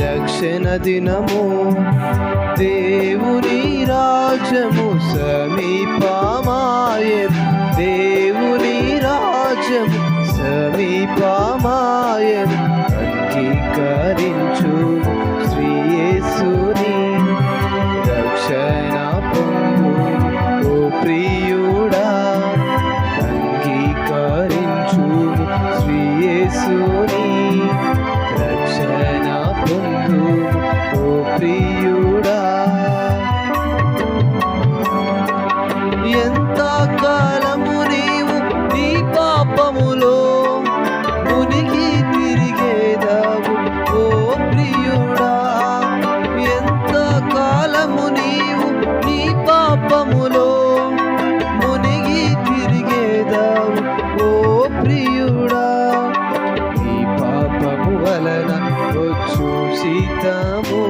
రక్షణ దినము దేవుని రాజ్యము సమీపమాయెను, దేవుని రాజ్యము సమీపమాయెను. అంగీకరించు శ్రీ యేసుని రక్షణ పొందు ఓ ప్రియుడా, అంగీకరించు శ్రీ యేసుని రక్షణ పొందు ఓ ప్రియుడా. ఎంత కాలము నీవు నీ పాపములో మునిగి తిరిగేదావు ఓ ప్రియుడా, ఎంత కాలము నీవు నీ పాపములో మునిగి తిరిగేదావు ఓ ప్రియుడా. నీ పాపము వలన వచ్చు సీతము,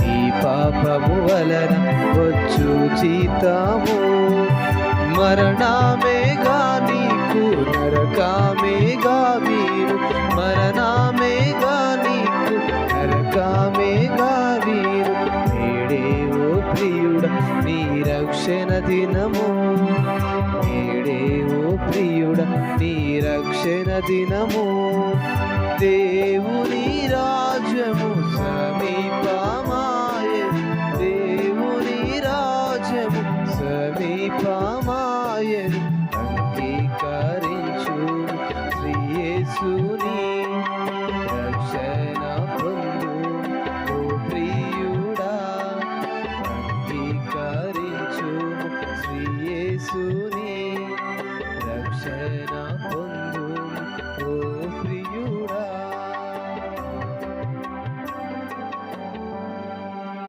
నీ పాపము వలన వచ్చు జీతము, మరణమేగా నీకు నరకమేగా వీరు, మరణమేగా నీకు నరకమేగా వీరు. నేడే ఓ ప్రియుడా నీ రక్షణ దినము, నేడే ఓ ప్రియుడా నీ రక్షణ దినము. దేవుని రాజ్యము